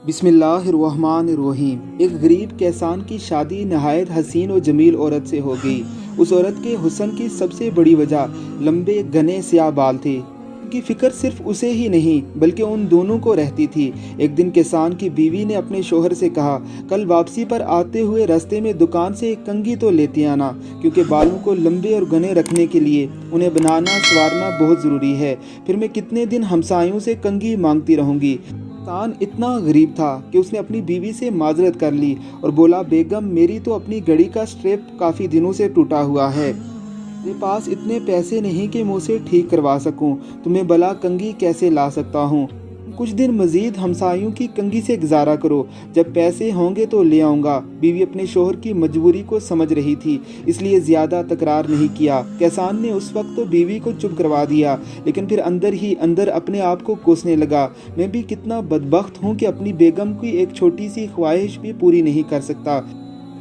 बिस्मिल्लाहिर्रहमानिर्रहीम। एक गरीब किसान की शादी नहायत हसीन और जमील औरत से हो गई। उस औरत के हुस्न की सबसे बड़ी वजह लंबे घने स्याह बाल थे। उनकी फिक्र सिर्फ उसे ही नहीं बल्कि उन दोनों को रहती थी। एक दिन किसान की बीवी ने अपने शोहर से कहा, कल वापसी पर आते हुए रास्ते में दुकान से एक कंघी तो लेते आना, क्योंकि बालों को लंबे और घने रखने के लिए उन्हें बनाना संवारना बहुत ज़रूरी है। फिर मैं कितने दिन हमसायों से कंघी मांगती रहूंगी। किसान इतना गरीब था कि उसने अपनी बीवी से माजरत कर ली और बोला, बेगम मेरी तो अपनी घड़ी का स्ट्रैप काफ़ी दिनों से टूटा हुआ है। मेरे पास इतने पैसे नहीं कि मैं उसे ठीक करवा सकूं, तो मैं भला कंघी कैसे ला सकता हूं। कुछ दिन मजीद हमसायों की कंघी से गुजारा करो, जब पैसे होंगे तो ले आऊँगा। बीवी अपने शोहर की मजबूरी को समझ रही थी, इसलिए ज़्यादा तकरार नहीं किया। किसान ने उस वक्त तो बीवी को चुप करवा दिया, लेकिन फिर अंदर ही अंदर अपने आप को कोसने लगा, मैं भी कितना बदबख्त हूँ कि अपनी बेगम की एक छोटी सी ख्वाहिश भी पूरी नहीं कर सकता।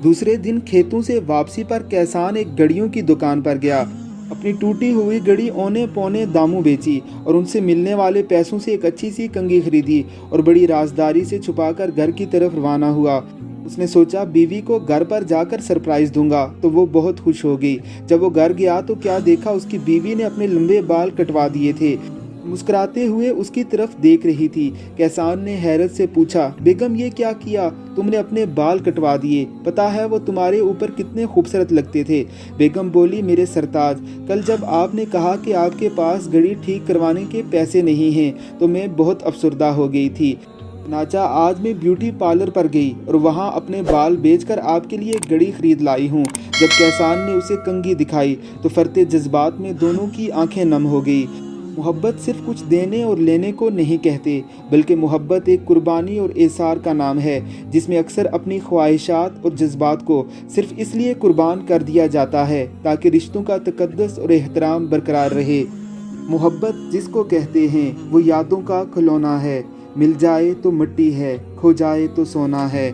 दूसरे दिन खेतों से वापसी पर किसान एक घड़ियों की दुकान पर गया। अपनी टूटी हुई घड़ी औने पौने दामों बेची और उनसे मिलने वाले पैसों से एक अच्छी सी कंघी खरीदी और बड़ी राजदारी से छुपाकर घर की तरफ रवाना हुआ। उसने सोचा बीवी को घर पर जाकर सरप्राइज दूंगा, तो वो बहुत खुश हो गई। जब वो घर गया तो क्या देखा, उसकी बीवी ने अपने लंबे बाल कटवा दिए थे। मुस्कुराते हुए उसकी तरफ देख रही थी। किसान ने हैरत से पूछा, बेगम ये क्या किया, तुमने अपने बाल कटवा दिए, पता है वो तुम्हारे ऊपर कितने खूबसूरत लगते थे। बेगम बोली, मेरे सरताज, कल जब आपने कहा कि आपके पास घड़ी ठीक करवाने के पैसे नहीं हैं तो मैं बहुत अफसरदा हो गई थी। नाचा आज मैं ब्यूटी पार्लर पर गई और वहाँ अपने बाल बेचकर आपके लिए एक घड़ी खरीद लाई हूँ। जब किसान ने उसे कंघी दिखाई तो फरते जज्बात में दोनों की आंखें नम हो गई। मोहब्बत सिर्फ कुछ देने और लेने को नहीं कहते, बल्कि मोहब्बत एक कुर्बानी और एसार का नाम है, जिसमें अक्सर अपनी ख्वाहिशात और जज्बात को सिर्फ इसलिए कुर्बान कर दिया जाता है ताकि रिश्तों का तकद्दुस और एहतराम बरकरार रहे। मोहब्बत जिसको कहते हैं वो यादों का खिलौना है, मिल जाए तो मिट्टी है, खो जाए तो सोना है।